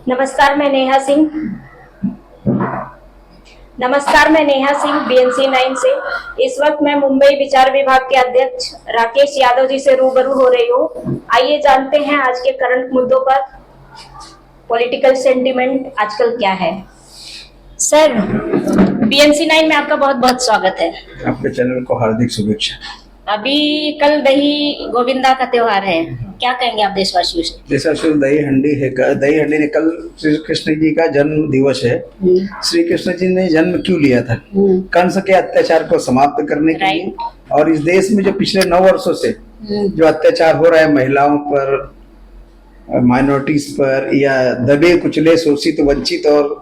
नमस्कार, मैं नेहा सिंह। नमस्कार, मैं नेहा सिंह BNC 9 से। इस वक्त मैं मुंबई विचार विभाग के अध्यक्ष राकेश यादव जी से रूबरू हो रही हूँ। आइए जानते हैं आज के करंट मुद्दों पर पॉलिटिकल सेंटिमेंट आजकल क्या है। सर, BNC 9 में आपका बहुत बहुत स्वागत है। आपके चैनल को हार्दिक शुभेच्छा। अभी कल दही गोविंदा का त्योहार है, क्या कहेंगे आप देशवासियों से? देशवासियों, दही हंडी है। दही हंडी ने कल श्री कृष्ण जी का जन्म दिवस है। श्री कृष्ण जी ने जन्म क्यों लिया था? कंस के अत्याचार को समाप्त करने के लिए। और इस देश में जो पिछले 9 वर्षों से जो अत्याचार हो रहा है महिलाओं पर, माइनॉरिटीज पर, या दबे कुचले शोषित वंचित और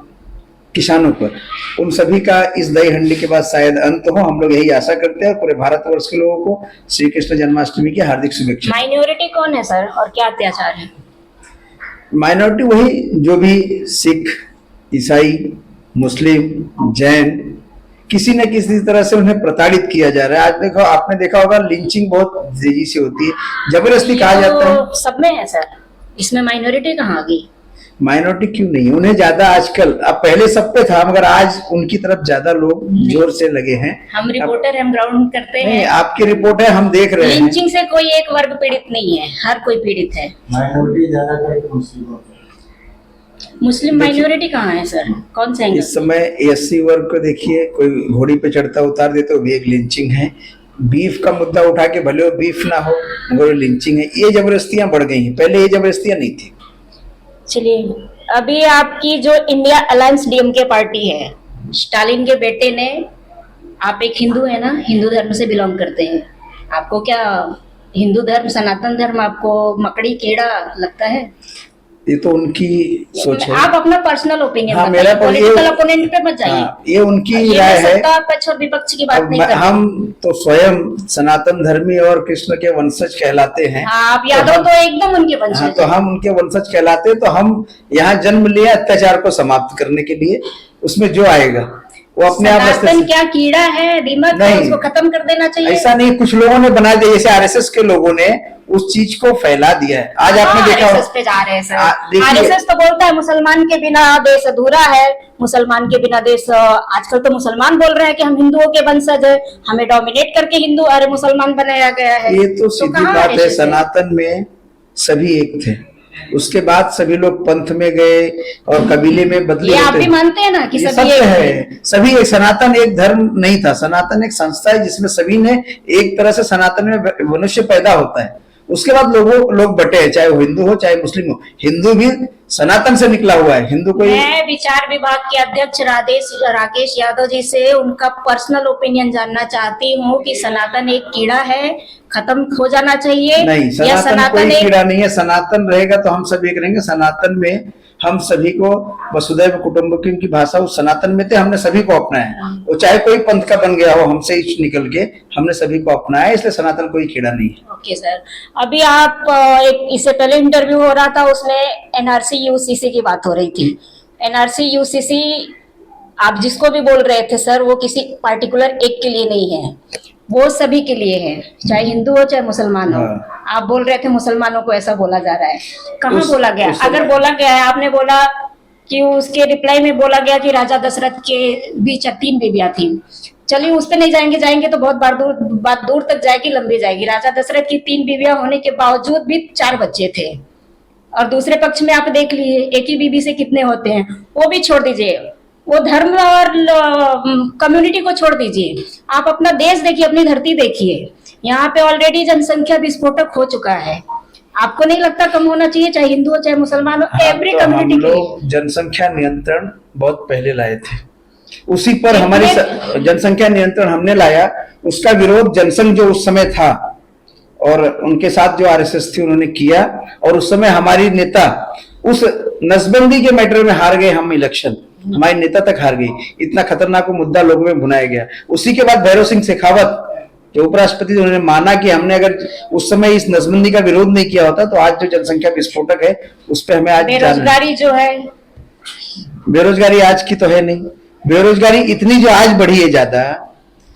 किसानों पर, उन सभी का इस दही हंडी के बाद शायद अंत हो। हम लोग यही आशा करते हैं। पूरे भारतवर्ष के लोगों को श्री कृष्ण जन्माष्टमी की हार्दिक शुभेच्छा। माइनॉरिटी कौन है सर, और क्या अत्याचार है? माइनॉरिटी वही जो भी सिख, ईसाई, मुस्लिम, जैन, किसी न किसी तरह से उन्हें प्रताड़ित किया जा रहा है। आज देखो, आपने देखा होगा लिंचिंग बहुत तेजी से होती है, जबरदस्ती कहा जाता है। सब में है सर, इसमें माइनॉरिटी कहाँ आ गई? माइनॉरिटी क्यों नहीं? उन्हें ज्यादा आजकल, अब पहले सब पे था मगर आज उनकी तरफ ज्यादा लोग जोर से लगे हैं। हम रिपोर्टर, हम ग्राउंड करते हैं। आपकी रिपोर्ट है, हम देख रहे हैं। लिंचिंग से कोई एक वर्ग पीड़ित नहीं है, हर कोई पीड़ित है। माइनॉरिटी ज्यादा मुस्लिम माइनॉरिटी कहाँ है सर, कौन सा? इस समय SC वर्ग को देखिए, कोई घोड़ी पे चढ़ता उतार देते, वो भी एक लिंचिंग है। बीफ का मुद्दा उठा के, भले वो बीफ ना हो मगर लिंचिंग है। ये जबरदस्तियां बढ़ गई हैं, पहले ये जबरदस्तियां नहीं थी। चलिए, अभी आपकी जो इंडिया अलायंस DMK पार्टी है, स्टालिन के बेटे ने, आप एक हिंदू है ना, हिंदू धर्म से बिलोंग करते हैं, आपको क्या हिंदू धर्म, सनातन धर्म आपको मकड़ी कीड़ा लगता है? ये तो उनकी सोच है। आप अपना पर्सनल ओपिनियन मेरा पॉलिटिकल ओपोनेंट पे मत जाइए। ये उनकी राय है। सत्ता पक्ष और विपक्ष की बात नहीं कर रहे। हम तो स्वयं सनातन धर्मी और कृष्ण के वंशज कहलाते हैं। आप यादव तो एकदम उनके वंशज। तो हम उनके वंशज कहलाते हैं। तो हम यहाँ जन्म लिया अत्याचार को समाप्त करने के लिए। उसमें जो आएगा वो अपने आप। सनातन क्या कीड़ा है, दीमक है, उसको खत्म कर देना चाहिए। ऐसा नहीं, कुछ लोगों ने बना दिया, जैसे RSS के लोगों ने उस चीज को फैला दिया है। आज आपने देखा RSS पे जा रहे हैं सर। RSS तो बोलता है मुसलमान के बिना देश अधूरा है, मुसलमान के बिना देश। आजकल तो मुसलमान बोल रहे हैं कि हम हिंदुओं के वंशज है, हमें डोमिनेट करके हिंदू अरे मुसलमान बनाया गया है। ये तो सीधी बात है। सनातन में सभी एक थे, उसके बाद सभी लोग पंथ में गए और कबीले में बदले। ये आप भी मानते हैं ना कि सभी एक है? सभी एक। सनातन एक धर्म नहीं था, सनातन एक संस्था है जिसमें सभी ने एक तरह से, सनातन में मनुष्य पैदा होता है, उसके बाद लोग बटे हैं, चाहे वो हिंदू हो चाहे मुस्लिम हो। हिंदू भी सनातन से निकला हुआ है। हिंदू कोई। मैं विचार विभाग के अध्यक्ष राकेश यादव जी से उनका पर्सनल ओपिनियन जानना चाहती हूँ कि सनातन एक कीड़ा है, खत्म हो जाना चाहिए? नहीं, सनातन कोई कीड़ा नहीं है। सनातन रहेगा तो हम सब एक रहेंगे। सनातन में हम सभी को वसुधैव कुटुंबकम की भाषा उस सनातन में थे, हमने सभी को अपनाया। वो चाहे कोई पंथ का बन गया हो, हमसे निकल के हमने सभी को अपनाया, इसलिए सनातन कोई कीड़ा नहीं है। ओके सर, अभी आप एक इससे पहले इंटरव्यू हो रहा था, उसमें NRC UCC की बात हो रही थी। NRC UCC आप जिसको भी बोल रहे थे सर, वो किसी पार्टिकुलर एक के लिए नहीं है, वो सभी के लिए है, चाहे हिंदू हो चाहे मुसलमान हो। आप बोल रहे थे मुसलमानों को ऐसा बोला जा रहा है, कहाँ बोला गया? अगर बोला गया है, आपने बोला कि उसके रिप्लाई में बोला गया कि राजा दशरथ के भी 3 बीवियां थी। चलिए, उस पर नहीं जाएंगे तो बहुत बात दूर तक जाएगी, लंबी जाएगी। राजा दशरथ की 3 बीवियां होने के बावजूद भी 4 बच्चे थे। और दूसरे पक्ष में आप देख लीजिए, एक ही बीवी से कितने होते हैं। वो भी छोड़ दीजिए, वो धर्म और कम्युनिटी को छोड़ दीजिए, आप अपना देश देखिए, अपनी धरती देखिए। यहाँ पे ऑलरेडी जनसंख्या विस्फोटक हो चुका है। आपको नहीं लगता कम होना चाहिए, चाहे हिंदू हो चाहे मुसलमान हो, एवरी कम्युनिटी के लिए? जनसंख्या नियंत्रण बहुत पहले लाए थे, उसी पर हमारी जनसंख्या नियंत्रण हमने लाया। उसका विरोध जनसंघ जो उस समय था और उनके साथ जो RSS थी उन्होंने किया। और उस समय हमारी नेता उस नसबंदी के मैटर में हार गए। हम इलेक्शन, हमारी नेता तक हार गई। इतना खतरनाक मुद्दा लोगों में भुनाया गया। उसी के बाद भैरव सिंह शेखावत जो उपराष्ट्रपति, उन्होंने माना कि हमने अगर उस समय इस नसबंदी का विरोध नहीं किया होता तो आज जो जनसंख्या विस्फोटक है उस पर हमें आज बेरोजगारी जो है, बेरोजगारी आज की तो है नहीं। बेरोजगारी इतनी जो आज बढ़ी है ज्यादा,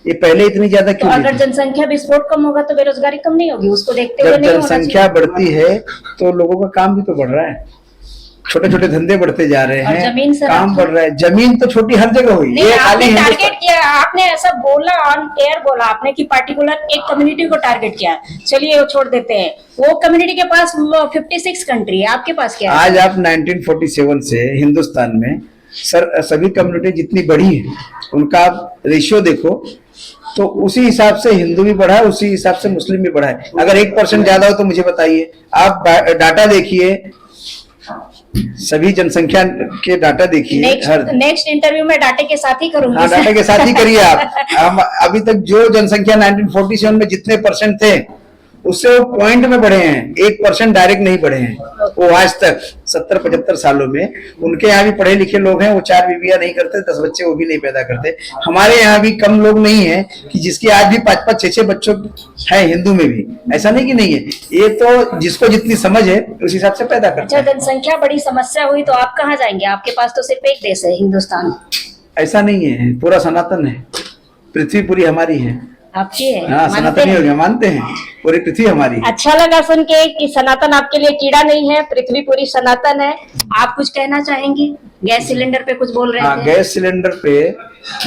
ये पहले इतनी ज्यादा क्यों? तो अगर जनसंख्या विस्फोट कम होगा तो बेरोजगारी कम नहीं होगी, उसको देखते हुए जब जनसंख्या बढ़ती है तो लोगों का काम भी तो बढ़ रहा है। छोटे छोटे धंधे बढ़ते जा रहे और हैं, जमीन सर काम आपकी? बढ़ रहा है। जमीन तो छोटी हर जगह हुई, नहीं, ये आपने खाली टारगेट हिंदुस्तान। किया, आपने ऐसा बोला ऑन एयर बोला आपने कि पर्टिकुलर एक कम्युनिटी को टारगेट किया। चलिए वो छोड़ देते हैं, वो कम्युनिटी के पास 56 कंट्री है, आपके पास क्या है? आज आप 1947 से हिंदुस्तान में सर सभी कम्युनिटी जितनी बढ़ी है उनका आप रेशियो देखो तो उसी हिसाब से हिंदू भी बढ़ा है, उसी हिसाब से मुस्लिम भी बढ़ा है। अगर 1% ज्यादा हो तो मुझे बताइए। आप डाटा देखिए, सभी जनसंख्या के डाटा देखिए। नेक्स्ट इंटरव्यू में डाटे के साथ ही करूंगी। हाँ, डाटा के साथ ही करिए आप। हम अभी तक जो जनसंख्या 1947 में जितने परसेंट थे उससे वो पॉइंट में बढ़े हैं, 1% डायरेक्ट नहीं बढ़े हैं। वो आज तक 70-75 सालों में उनके यहाँ भी पढ़े लिखे लोग हैं, वो 4 बीवियां नहीं करते, 10 बच्चे वो भी नहीं पैदा करते। हमारे यहाँ भी कम लोग नहीं है कि जिसके आज भी 5-5, 6-6 बच्चों है, हिंदू में भी ऐसा नहीं कि नहीं है। ये तो जिसको जितनी समझ है उस हिसाब से पैदा करता अच्छा, है। जनसंख्या बड़ी समस्या हुई तो आप कहाँ जाएंगे? आपके पास तो सिर्फ एक देश है, हिंदुस्तान। ऐसा नहीं है, पूरा सनातन है, पृथ्वी पूरी हमारी है। आपकी है? हाँ, मानते सनातनी हैं? हो गया, मानते हैं, पूरी पृथ्वी हमारी है। अच्छा लगा सुन के कि सनातन आपके लिए कीड़ा नहीं है, पृथ्वी पूरी सनातन है। आप कुछ कहना चाहेंगे? गैस सिलेंडर पे कुछ बोल रहे हाँ, थे। गैस सिलेंडर पे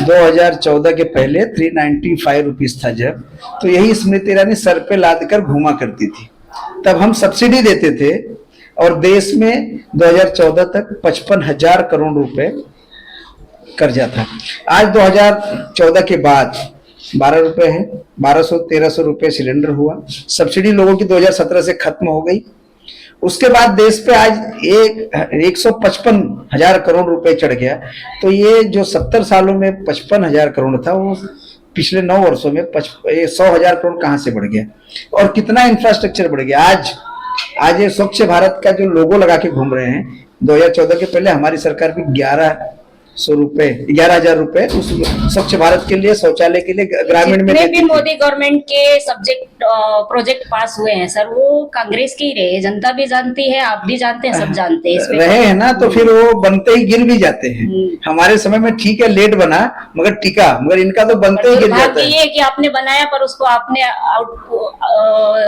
2014 के पहले 395 रुपीज था जब, तो यही स्मृति ईरानी सर पे लाद कर घूमा करती थी। तब हम सब्सिडी देते थे और देश में 2014 तक 55,000 करोड़ रुपए कर्जा था। आज 2014 के बाद 12 रुपए है, 1200-1300 रुपए सिलेंडर हुआ। सब्सिडी लोगों की 2017 से खत्म हो गई। उसके बाद देश पे आज 155,000 करोड़ रुपए चढ़ गया। तो ये जो 70 सालों में 55,000 करोड़ था, वो पिछले 9 वर्षों में 100,000 करोड़ कहां से बढ़ गया? और कितना इंफ्रास्ट्रक्चर बढ़ गया। आज ये स्वच्छ भारत का जो लोगो लगा के घूम रहे हैं, 2014 के पहले हमारी सरकार भी 11,000 रुपए उस स्वच्छ भारत के लिए, शौचालय के लिए ग्रामीण में जितने भी देती थी। मोदी गवर्नमेंट के प्रोजेक्ट पास हुए हैं सर, वो कांग्रेस के ही रहे। जनता भी जानती है, आप भी जानते हैं, सब जानते हैं। इस पे रहे हैं ना, तो फिर वो बनते ही गिर भी जाते हैं। हमारे समय में ठीक है, लेट बना मगर टिका, मगर इनका तो बनते ही गिर जाता दुर्भाग्य है। ये है कि आपने बनाया पर उसको आपने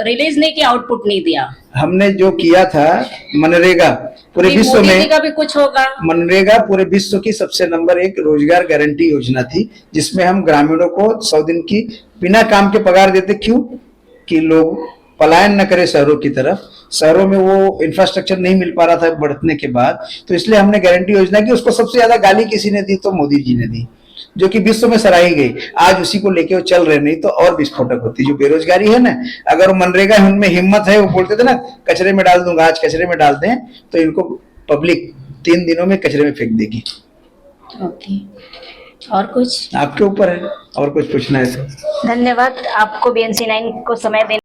रिलीज नहीं किया, आउटपुट नहीं दिया। हमने जो किया था मनरेगा, पूरे विश्व मोदी जी में का भी कुछ होगा। मनरेगा पूरे विश्व की सबसे नंबर 1 रोजगार गारंटी योजना थी, जिसमें हम ग्रामीणों को 100 दिन की बिना काम के पगार देते। क्यों? कि लोग पलायन न करे शहरों की तरफ। शहरों में वो इंफ्रास्ट्रक्चर नहीं मिल पा रहा था बढ़ने के बाद, तो इसलिए हमने गारंटी योजना की। उसको सबसे ज्यादा गाली किसी ने दी तो मोदी जी ने दी, जो कि विश्व में सराही गई। आज उसी को लेके वो चल रहे, नहीं तो और विस्फोटक होती। जो बेरोजगारी है ना, अगर वो मनरेगा उनमें हिम्मत है, वो बोलते थे ना कचरे में डाल दूंगा, आज कचरे में डाल दें तो इनको पब्लिक 3 दिनों में कचरे में फेंक देगी। ओके, और कुछ आपके ऊपर है, और कुछ पूछना है तो। धन्यवाद आपको BNC 9 को समय देने